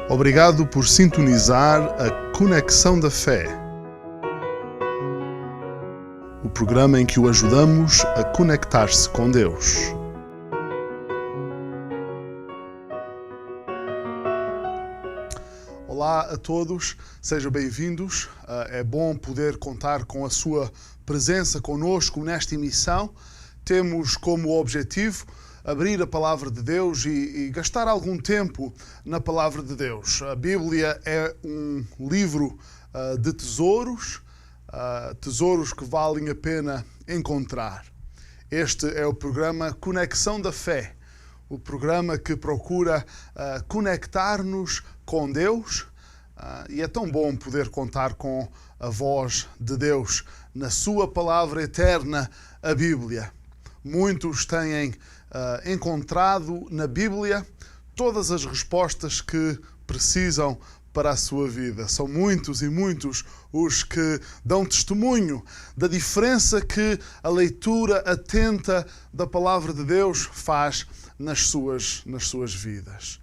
Obrigado por sintonizar a Conexão da Fé, o programa em que o ajudamos a conectar-se com Deus. Olá a todos, sejam bem-vindos. É bom poder contar com a sua presença conosco nesta emissão. Temos como objetivo abrir a Palavra de Deus e gastar algum tempo na Palavra de Deus. A Bíblia é um livro de tesouros, tesouros que valem a pena encontrar. Este é o programa Conexão da Fé, o programa que procura conectar-nos com Deus, e é tão bom poder contar com a voz de Deus na sua Palavra eterna, a Bíblia. Muitos têm encontrado na Bíblia todas as respostas que precisam para a sua vida. São muitos e muitos os que dão testemunho da diferença que a leitura atenta da Palavra de Deus faz nas suas vidas.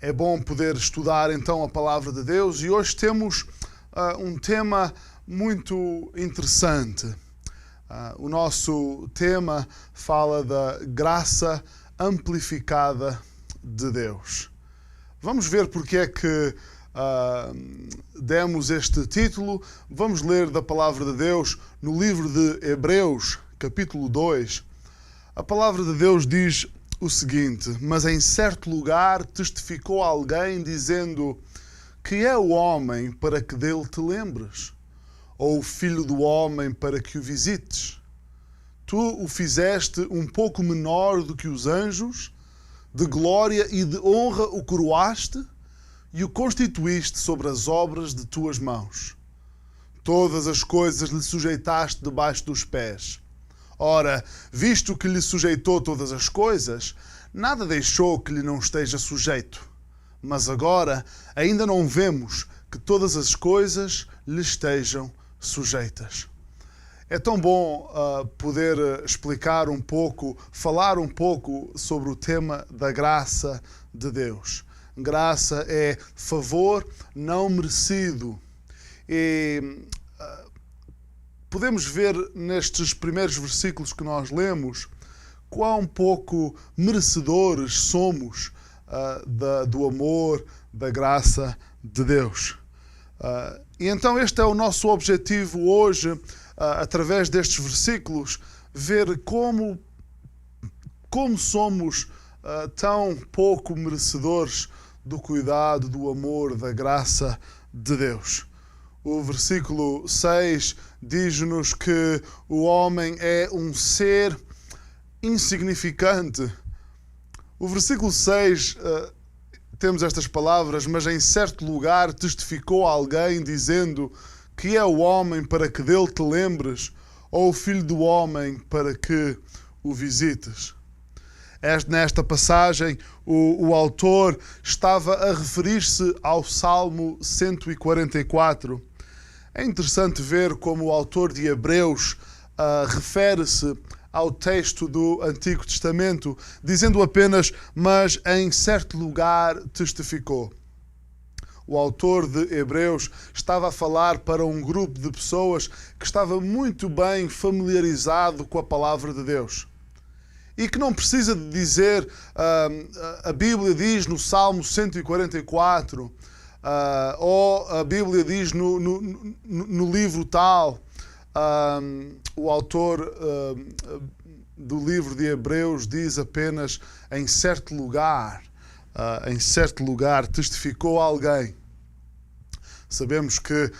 É bom poder estudar então a Palavra de Deus e hoje temos um tema muito interessante. O nosso tema fala da graça amplificada de Deus. Vamos ver porque é que demos este título. Vamos ler da Palavra de Deus no livro de Hebreus, capítulo 2. A Palavra de Deus diz o seguinte: mas em certo lugar testificou alguém dizendo: que é o homem para que dele te lembres? Ou o filho do homem para que o visites? Tu o fizeste um pouco menor do que os anjos, de glória e de honra o coroaste e o constituíste sobre as obras de tuas mãos. Todas as coisas lhe sujeitaste debaixo dos pés. Ora, visto que lhe sujeitou todas as coisas, nada deixou que lhe não esteja sujeito. Mas agora ainda não vemos que todas as coisas lhe estejam sujeitas. É tão bom poder explicar um pouco, falar um pouco sobre o tema da graça de Deus. Graça é favor não merecido. E podemos ver nestes primeiros versículos que nós lemos quão pouco merecedores somos do amor, da graça de Deus. E então este é o nosso objetivo hoje, através destes versículos, ver como somos tão pouco merecedores do cuidado, do amor, da graça de Deus. O versículo 6 diz-nos que o homem é um ser insignificante. O versículo 6 temos estas palavras: mas em certo lugar testificou alguém dizendo: que é o homem para que dele te lembres, ou o filho do homem para que o visites? Nesta passagem, o autor estava a referir-se ao Salmo 144. É interessante ver como o autor de Hebreus refere-se ao texto do Antigo Testamento, dizendo apenas: mas em certo lugar testificou. O autor de Hebreus estava a falar para um grupo de pessoas que estava muito bem familiarizado com a Palavra de Deus. E que não precisa de dizer, a Bíblia diz no Salmo 144, ou a Bíblia diz no livro tal. O autor do livro de Hebreus diz apenas: em certo lugar testificou alguém. Sabemos que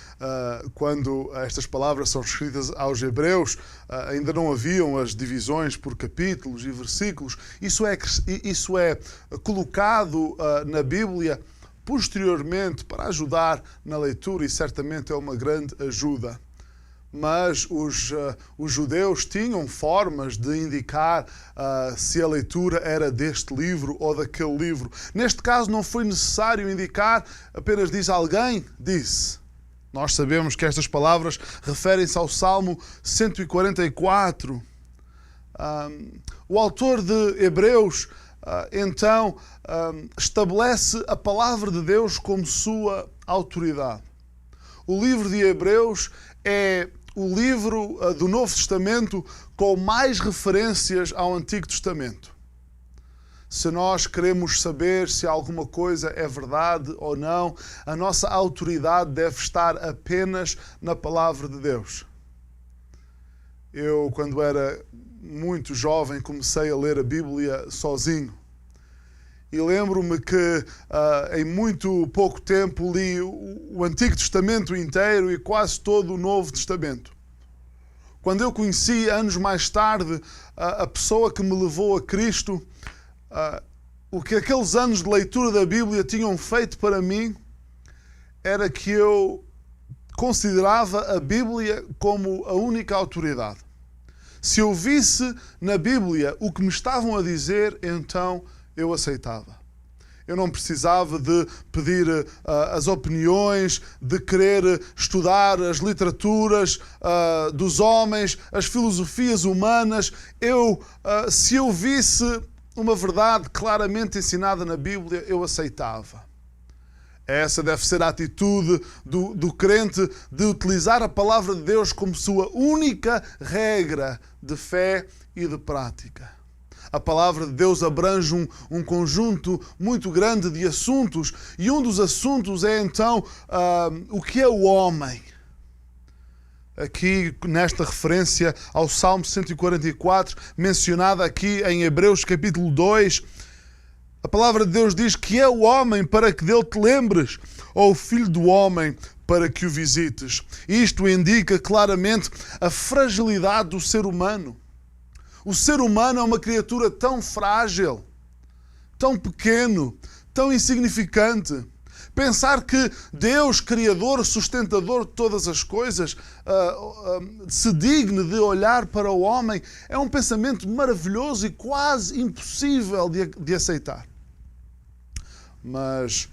quando estas palavras são escritas aos Hebreus, ainda não haviam as divisões por capítulos e versículos. Isso é colocado na Bíblia posteriormente para ajudar na leitura, e certamente é uma grande ajuda. Mas os judeus tinham formas de indicar se a leitura era deste livro ou daquele livro. Neste caso não foi necessário indicar, apenas diz: alguém disse. Nós sabemos que estas palavras referem-se ao Salmo 144. O autor de Hebreus então estabelece a palavra de Deus como sua autoridade. O livro de Hebreus é o livro do Novo Testamento com mais referências ao Antigo Testamento. Se nós queremos saber se alguma coisa é verdade ou não, a nossa autoridade deve estar apenas na palavra de Deus. Eu, quando era muito jovem, comecei a ler a Bíblia sozinho. E lembro-me que em muito pouco tempo li o Antigo Testamento inteiro e quase todo o Novo Testamento. Quando eu conheci, anos mais tarde, a pessoa que me levou a Cristo, o que aqueles anos de leitura da Bíblia tinham feito para mim era que eu considerava a Bíblia como a única autoridade. Se eu visse na Bíblia o que me estavam a dizer, então eu aceitava. Eu não precisava de pedir as opiniões, de querer estudar as literaturas dos homens, as filosofias humanas. Se eu visse uma verdade claramente ensinada na Bíblia, eu aceitava. Essa deve ser a atitude do crente, de utilizar a palavra de Deus como sua única regra de fé e de prática. A palavra de Deus abrange um conjunto muito grande de assuntos, e um dos assuntos é então o que é o homem. Aqui, nesta referência ao Salmo 144, mencionada aqui em Hebreus capítulo 2, a palavra de Deus diz que é o homem para que dele te lembres, ou o filho do homem para que o visites. Isto indica claramente a fragilidade do ser humano. O ser humano é uma criatura tão frágil, tão pequeno, tão insignificante. Pensar que Deus, Criador, sustentador de todas as coisas, se digne de olhar para o homem é um pensamento maravilhoso e quase impossível de aceitar. Mas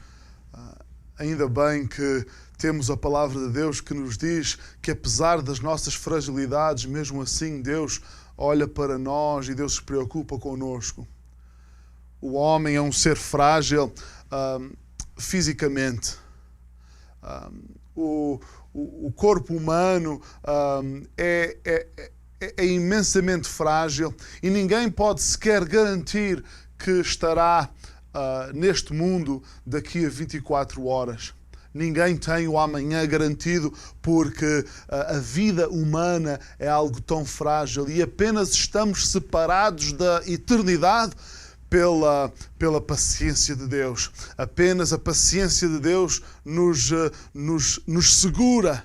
ainda bem que temos a palavra de Deus que nos diz que, apesar das nossas fragilidades, mesmo assim Deus olha para nós e Deus se preocupa connosco. O homem é um ser frágil fisicamente. O corpo humano é imensamente frágil e ninguém pode sequer garantir que estará neste mundo daqui a 24 horas. Ninguém tem o amanhã garantido, porque a vida humana é algo tão frágil e apenas estamos separados da eternidade pela paciência de Deus. Apenas a paciência de Deus nos segura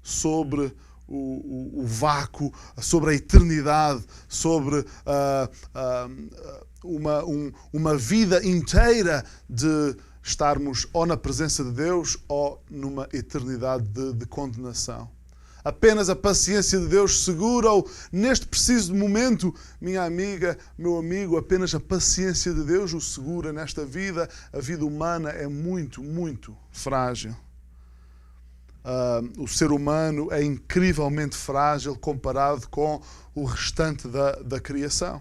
sobre o vácuo, sobre a eternidade, sobre uma vida inteira de estarmos ou na presença de Deus ou numa eternidade de condenação. Apenas a paciência de Deus segura-o neste preciso momento, minha amiga, meu amigo. Apenas a paciência de Deus o segura nesta vida. A vida humana é muito, muito frágil. O ser humano é incrivelmente frágil comparado com o restante da criação.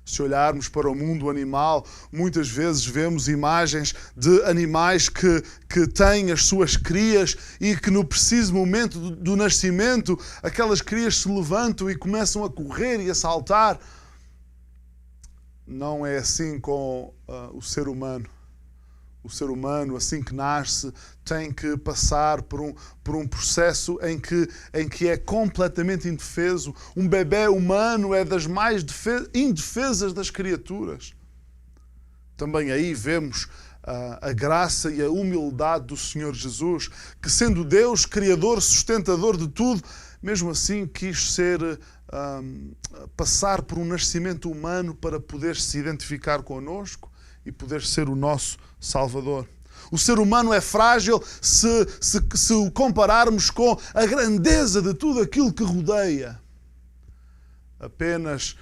Se olharmos para o mundo animal, muitas vezes vemos imagens de animais que têm as suas crias e que no preciso momento do nascimento aquelas crias se levantam e começam a correr e a saltar. Não é assim com o ser humano. O ser humano, assim que nasce, tem que passar por um processo em que é completamente indefeso. Um bebé humano é das mais indefesas das criaturas. Também aí vemos a graça e a humildade do Senhor Jesus, que, sendo Deus, Criador, sustentador de tudo, mesmo assim quis passar por um nascimento humano para poder se identificar connosco e poder ser o nosso Salvador. O ser humano é frágil se o compararmos com a grandeza de tudo aquilo que rodeia. Apenas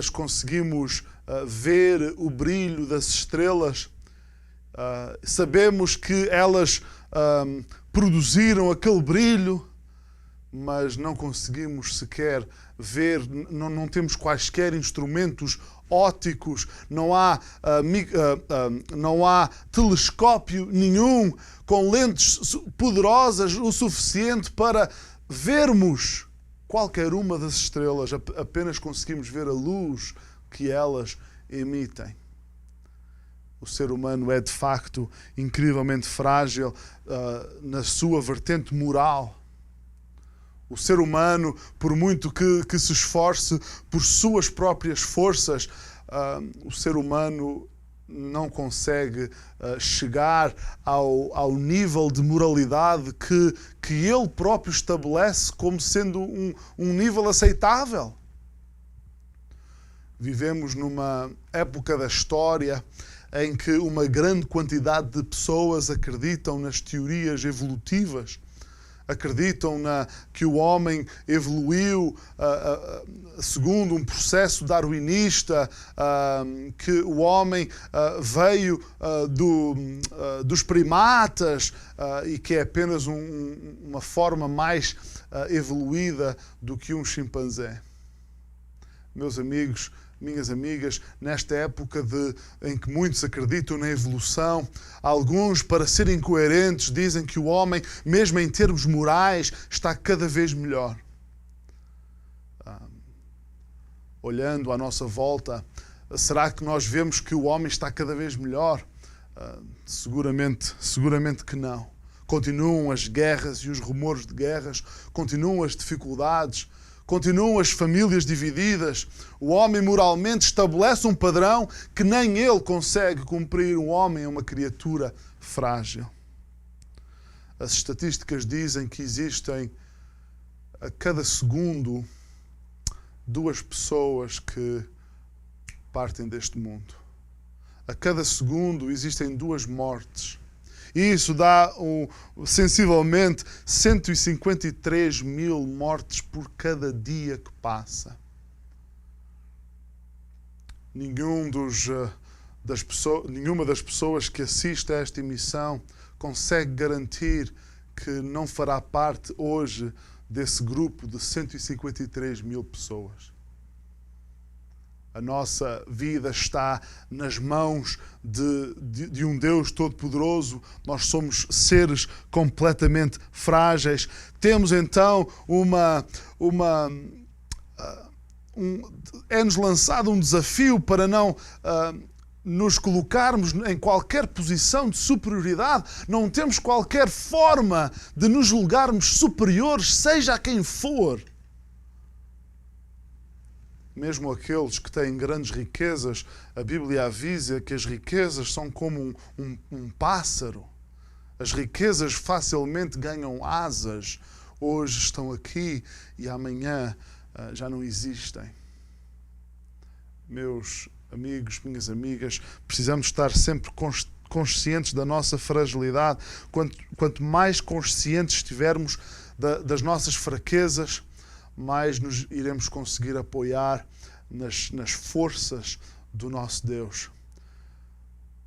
conseguimos ver o brilho das estrelas. Sabemos que elas produziram aquele brilho, mas não conseguimos sequer ver, não temos quaisquer instrumentos ópticos, não há telescópio nenhum com lentes poderosas o suficiente para vermos qualquer uma das estrelas, apenas conseguimos ver a luz que elas emitem. O ser humano é de facto incrivelmente frágil na sua vertente moral. O ser humano, por muito que se esforce por suas próprias forças, o ser humano não consegue chegar ao nível de moralidade que ele próprio estabelece como sendo um nível aceitável. Vivemos numa época da história em que uma grande quantidade de pessoas acreditam nas teorias evolutivas, acreditam que o homem evoluiu segundo um processo darwinista, que o homem veio dos primatas e que é apenas uma forma mais evoluída do que um chimpanzé. Meus amigos, minhas amigas, nesta época em que muitos acreditam na evolução, alguns, para serem coerentes, dizem que o homem, mesmo em termos morais, está cada vez melhor. Olhando à nossa volta, será que nós vemos que o homem está cada vez melhor? Seguramente que não. Continuam as guerras e os rumores de guerras, continuam as dificuldades, continuam as famílias divididas. O homem moralmente estabelece um padrão que nem ele consegue cumprir. O homem é uma criatura frágil. As estatísticas dizem que existem a cada segundo 2 pessoas que partem deste mundo. A cada segundo existem 2 mortes. E isso dá sensivelmente 153 mil mortes por cada dia que passa. Nenhuma das pessoas que assiste a esta emissão consegue garantir que não fará parte hoje desse grupo de 153 mil pessoas. A nossa vida está nas mãos de um Deus Todo-Poderoso. Nós somos seres completamente frágeis. Temos então é-nos lançado um desafio para não nos colocarmos em qualquer posição de superioridade. Não temos qualquer forma de nos julgarmos superiores, seja a quem for. Mesmo aqueles que têm grandes riquezas, a Bíblia avisa que as riquezas são como um pássaro. As riquezas facilmente ganham asas. Hoje estão aqui e amanhã já não existem. Meus amigos, minhas amigas, precisamos estar sempre conscientes da nossa fragilidade. Quanto mais conscientes estivermos das nossas fraquezas, mais nos iremos conseguir apoiar nas forças do nosso Deus.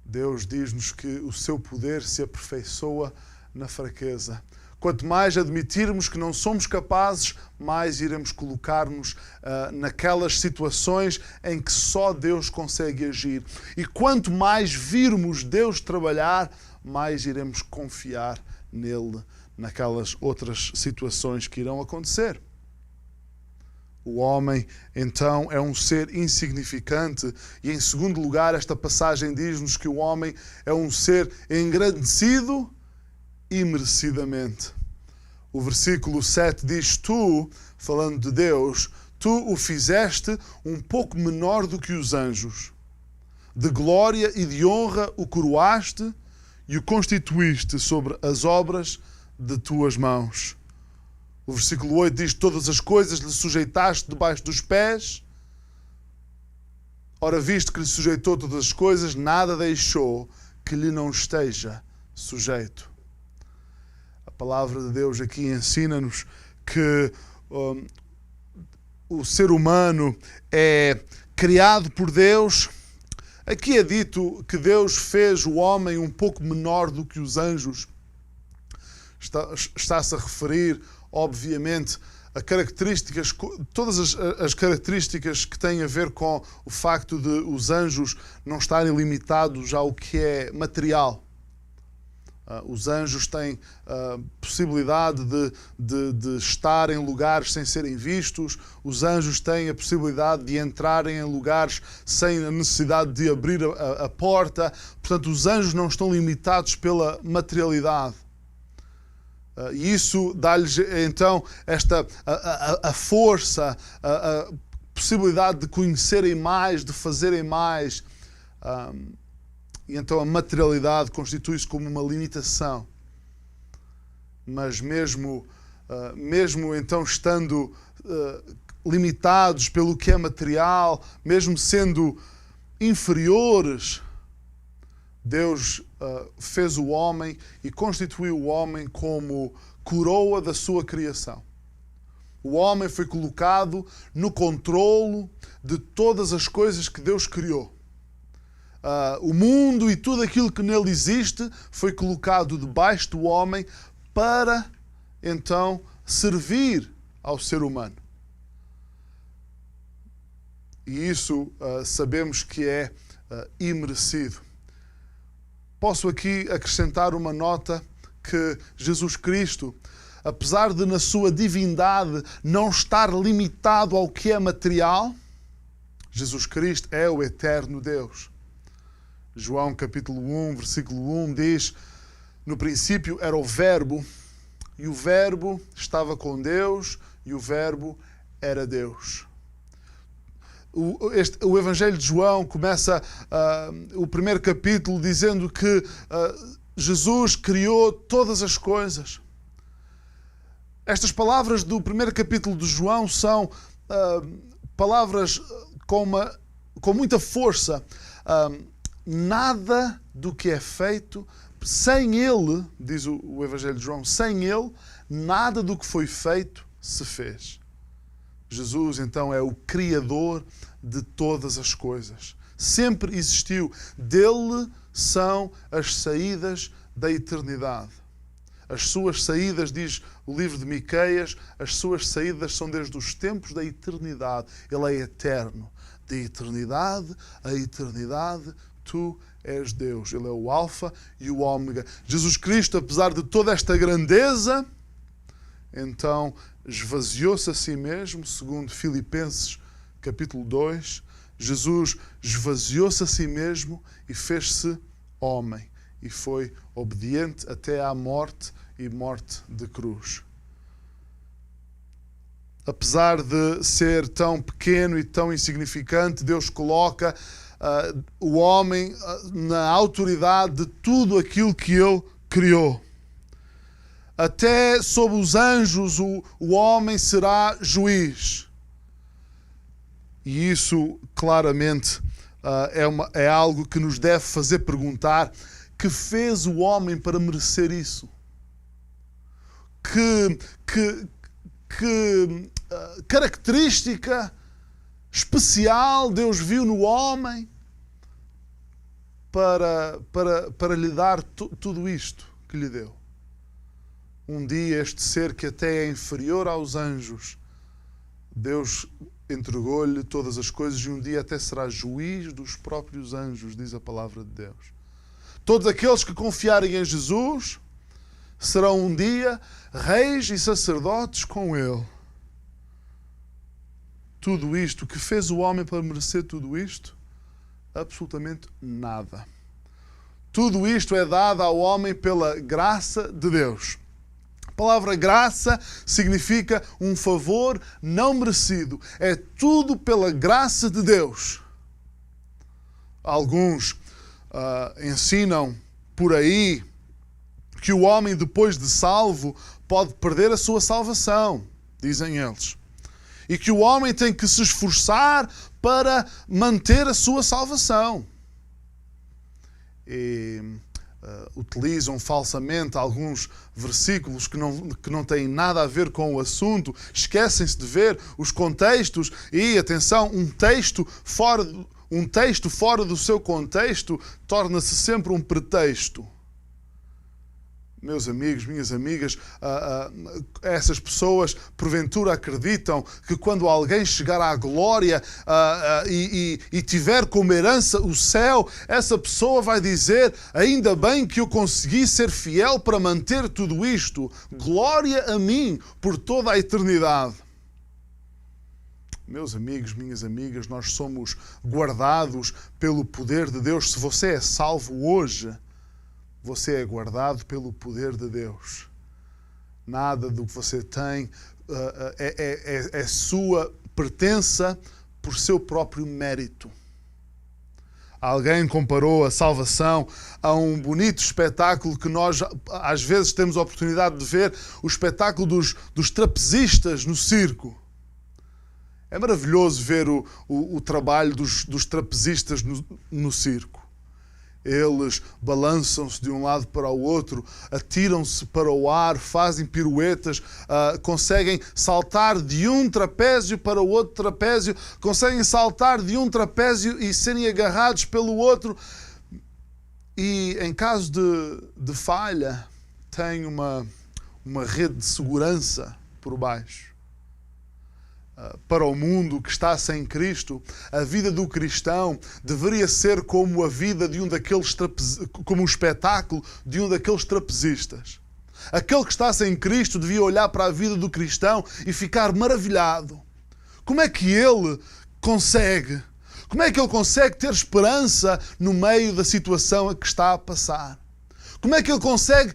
Deus diz-nos que o seu poder se aperfeiçoa na fraqueza. Quanto mais admitirmos que não somos capazes, mais iremos colocar-nos naquelas situações em que só Deus consegue agir. E quanto mais virmos Deus trabalhar, mais iremos confiar nele naquelas outras situações que irão acontecer. O homem, então, é um ser insignificante. E, em segundo lugar, esta passagem diz-nos que o homem é um ser engrandecido imerecidamente. O versículo 7 diz: Tu, falando de Deus, tu o fizeste um pouco menor do que os anjos. De glória e de honra o coroaste e o constituíste sobre as obras de tuas mãos. O versículo 8 diz: todas as coisas lhe sujeitaste debaixo dos pés. Ora, visto que lhe sujeitou todas as coisas, nada deixou que lhe não esteja sujeito. A palavra de Deus aqui ensina-nos que o ser humano é criado por Deus. Aqui é dito que Deus fez o homem um pouco menor do que os anjos. está-se a referir, obviamente, a características, todas as características que têm a ver com o facto de os anjos não estarem limitados ao que é material. Os anjos têm a possibilidade de estar em lugares sem serem vistos. Os anjos têm a possibilidade de entrarem em lugares sem a necessidade de abrir a porta. Portanto, os anjos não estão limitados pela materialidade. E isso dá-lhes, então, a força, a possibilidade de conhecerem mais, de fazerem mais. E então a materialidade constitui-se como uma limitação. Mas mesmo então estando limitados pelo que é material, mesmo sendo inferiores, Deus fez o homem e constituiu o homem como coroa da sua criação. O homem foi colocado no controlo de todas as coisas que Deus criou. O mundo e tudo aquilo que nele existe foi colocado debaixo do homem para, então, servir ao ser humano. E isso sabemos que é imerecido. Posso aqui acrescentar uma nota que Jesus Cristo, apesar de na sua divindade não estar limitado ao que é material, Jesus Cristo é o eterno Deus. João capítulo 1, versículo 1 diz: no princípio era o Verbo, e o Verbo estava com Deus, e o Verbo era Deus. O Evangelho de João começa o primeiro capítulo dizendo que Jesus criou todas as coisas. Estas palavras do primeiro capítulo de João são palavras com muita força. Nada do que é feito, sem Ele, diz o Evangelho de João, sem Ele, nada do que foi feito se fez. Jesus, então, é o Criador de todas as coisas. Sempre existiu. Dele são as saídas da eternidade. As suas saídas, diz o livro de Miqueias, as suas saídas são desde os tempos da eternidade. Ele é eterno. De eternidade a eternidade, tu és Deus. Ele é o Alfa e o Ômega. Jesus Cristo, apesar de toda esta grandeza, então esvaziou-se a si mesmo, segundo Filipenses capítulo 2. Jesus esvaziou-se a si mesmo e fez-se homem. E foi obediente até à morte e morte de cruz. Apesar de ser tão pequeno e tão insignificante, Deus coloca o homem na autoridade de tudo aquilo que Ele criou. Até sobre os anjos o homem será juiz. E isso claramente é algo que nos deve fazer perguntar: que fez o homem para merecer isso? Que característica especial Deus viu no homem para lhe dar tudo isto que lhe deu? Um dia este ser que até é inferior aos anjos, Deus entregou-lhe todas as coisas e um dia até será juiz dos próprios anjos, diz a palavra de Deus. Todos aqueles que confiarem em Jesus serão um dia reis e sacerdotes com Ele. Tudo isto, que fez o homem para merecer tudo isto? Absolutamente nada. Tudo isto é dado ao homem pela graça de Deus. A palavra graça significa um favor não merecido. É tudo pela graça de Deus. Alguns ensinam por aí que o homem, depois de salvo, pode perder a sua salvação, dizem eles. E que o homem tem que se esforçar para manter a sua salvação. E utilizam falsamente alguns versículos que não têm nada a ver com o assunto, esquecem-se de ver os contextos e, atenção, um texto fora do seu contexto torna-se sempre um pretexto. Meus amigos, minhas amigas, essas pessoas porventura acreditam que quando alguém chegar à glória e tiver como herança o céu, essa pessoa vai dizer: ainda bem que eu consegui ser fiel para manter tudo isto. Glória a mim por toda a eternidade. Meus amigos, minhas amigas, nós somos guardados pelo poder de Deus. Se você é salvo hoje, você é guardado pelo poder de Deus. Nada do que você tem é sua pertença por seu próprio mérito. Alguém comparou a salvação a um bonito espetáculo que nós às vezes temos a oportunidade de ver, o espetáculo dos trapezistas no circo. É maravilhoso ver o trabalho dos trapezistas no circo. Eles balançam-se de um lado para o outro, atiram-se para o ar, fazem piruetas, conseguem saltar de um trapézio para o outro trapézio, conseguem saltar de um trapézio e serem agarrados pelo outro. E em caso de falha, tem uma rede de segurança por baixo. Para o mundo que está sem Cristo, a vida do cristão deveria ser como a vida de como um espetáculo de um daqueles trapezistas. Aquele que está sem Cristo devia olhar para a vida do cristão e ficar maravilhado. Como é que ele consegue? Como é que ele consegue ter esperança no meio da situação a que está a passar? Como é que ele consegue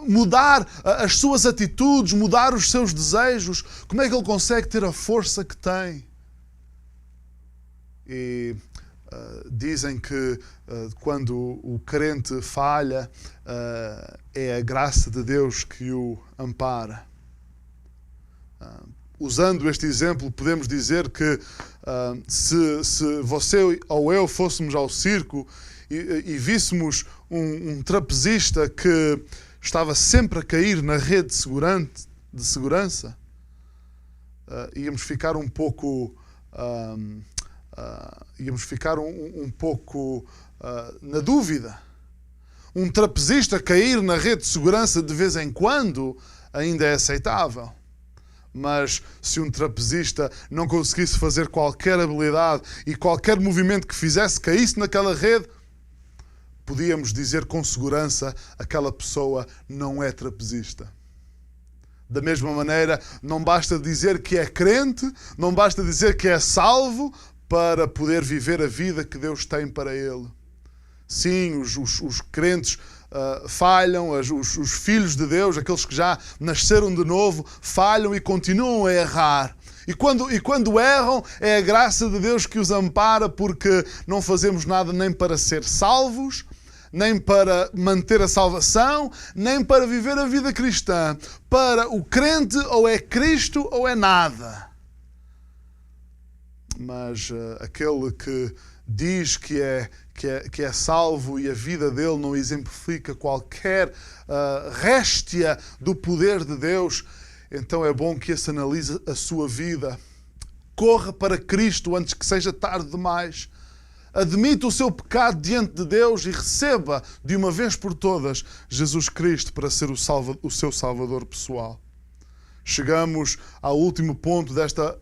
mudar as suas atitudes, mudar os seus desejos? Como é que ele consegue ter a força que tem? E dizem que quando o crente falha, é a graça de Deus que o ampara. Usando este exemplo, podemos dizer que se você ou eu fôssemos ao circo e víssemos um trapezista que estava sempre a cair na rede de segurança, íamos ficar um pouco na dúvida. Um trapezista cair na rede de segurança de vez em quando ainda é aceitável. Mas se um trapezista não conseguisse fazer qualquer habilidade e qualquer movimento que fizesse caísse naquela rede, podíamos dizer com segurança: aquela pessoa não é trapezista. Da mesma maneira, não basta dizer que é crente, não basta dizer que é salvo para poder viver a vida que Deus tem para ele. Sim, os crentes falham, os filhos de Deus, aqueles que já nasceram de novo, falham e continuam a errar. E quando erram, é a graça de Deus que os ampara, porque não fazemos nada nem para ser salvos, nem para manter a salvação, nem para viver a vida cristã. Para o crente, ou é Cristo ou é nada. Mas aquele que diz que é salvo e a vida dele não exemplifica qualquer réstia do poder de Deus, então é bom que esse analise a sua vida. Corra para Cristo antes que seja tarde demais. Admita o seu pecado diante de Deus e receba de uma vez por todas Jesus Cristo para ser o seu Salvador pessoal. Chegamos ao último ponto desta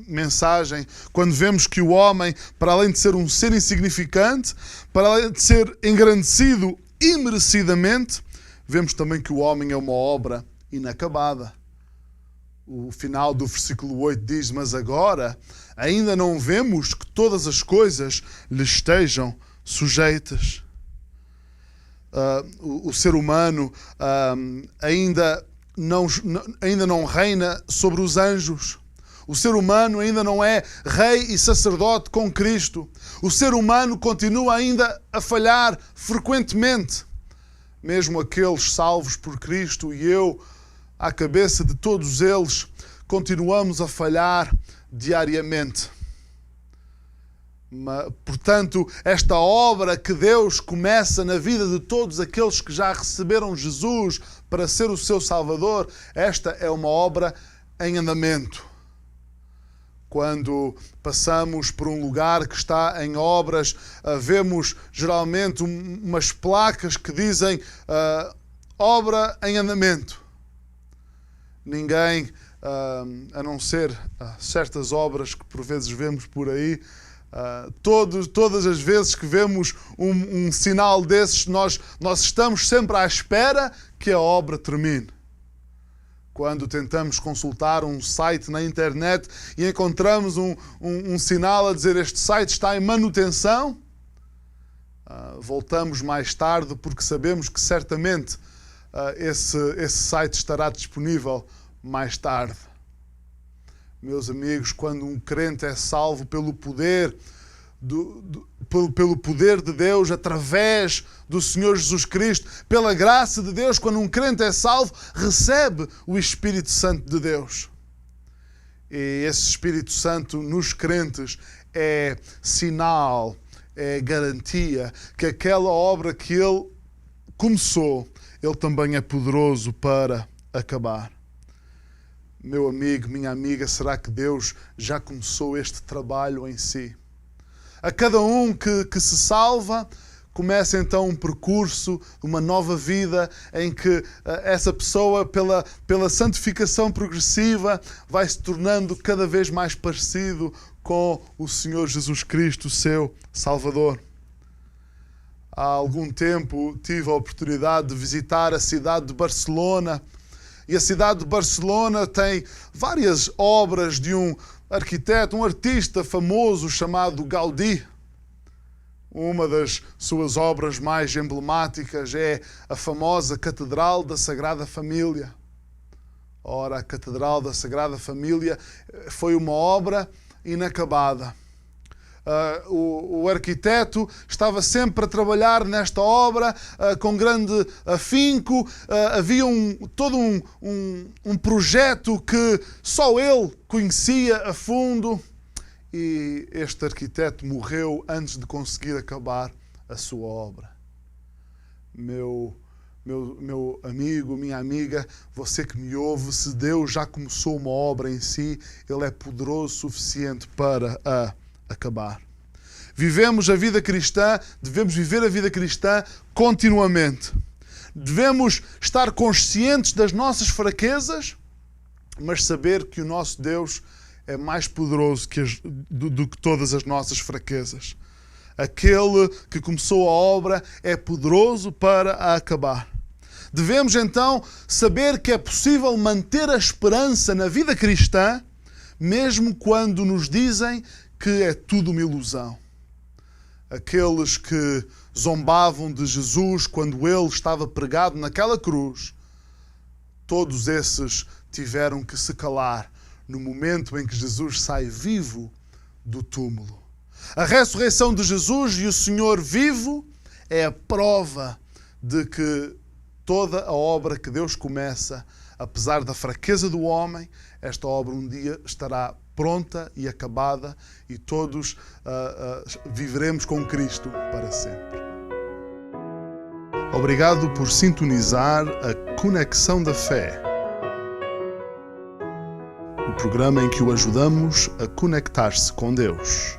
mensagem, quando vemos que o homem, para além de ser um ser insignificante, para além de ser engrandecido imerecidamente, vemos também que o homem é uma obra inacabada. O final do versículo 8 diz: mas agora ainda não vemos que todas as coisas lhe estejam sujeitas. O ser humano ainda não reina sobre os anjos. O ser humano ainda não é rei e sacerdote com Cristo. O ser humano continua ainda a falhar frequentemente. Mesmo aqueles salvos por Cristo e eu, à cabeça de todos eles, continuamos a falhar diariamente. Portanto, esta obra que Deus começa na vida de todos aqueles que já receberam Jesus para ser o seu Salvador, esta é uma obra em andamento. Quando passamos por um lugar que está em obras, vemos geralmente umas placas que dizem obra em andamento. Ninguém, a não ser certas obras que por vezes vemos por aí, todas as vezes que vemos um sinal desses, nós estamos sempre à espera que a obra termine. Quando tentamos consultar um site na internet e encontramos um sinal a dizer este site está em manutenção, voltamos mais tarde porque sabemos que certamente esse site estará disponível mais tarde. Meus amigos, quando um crente é salvo pelo poder pelo poder de Deus, através do Senhor Jesus Cristo, pela graça de Deus, quando um crente é salvo, recebe o Espírito Santo de Deus. E esse Espírito Santo nos crentes é sinal, é garantia que aquela obra que Ele começou, Ele também é poderoso para acabar. Meu amigo, minha amiga, será que Deus já começou este trabalho em si? A cada um que se salva, começa então um percurso, uma nova vida, em que essa pessoa, pela santificação progressiva, vai se tornando cada vez mais parecido com o Senhor Jesus Cristo, seu Salvador. Há algum tempo tive a oportunidade de visitar a cidade de Barcelona, e a cidade de Barcelona tem várias obras de um arquiteto, um artista famoso chamado Gaudí. Uma das suas obras mais emblemáticas é a famosa Catedral da Sagrada Família. Ora, a Catedral da Sagrada Família foi uma obra inacabada. O arquiteto estava sempre a trabalhar nesta obra com grande afinco. Havia todo um projeto que só ele conhecia a fundo, e este arquiteto morreu antes de conseguir acabar a sua obra. Meu amigo, minha amiga, você que me ouve, se Deus já começou uma obra em si, Ele é poderoso o suficiente para a acabar. Vivemos a vida cristã, devemos viver a vida cristã continuamente. Devemos estar conscientes das nossas fraquezas, mas saber que o nosso Deus é mais poderoso do que todas as nossas fraquezas. Aquele que começou a obra é poderoso para a acabar. Devemos então saber que é possível manter a esperança na vida cristã, mesmo quando nos dizem que é tudo uma ilusão. Aqueles que zombavam de Jesus quando Ele estava pregado naquela cruz, todos esses tiveram que se calar no momento em que Jesus sai vivo do túmulo. A ressurreição de Jesus e o Senhor vivo é a prova de que toda a obra que Deus começa, apesar da fraqueza do homem, esta obra um dia estará pronta e acabada e todos viveremos com Cristo para sempre. Obrigado por sintonizar a Conexão da Fé, o programa em que o ajudamos a conectar-se com Deus.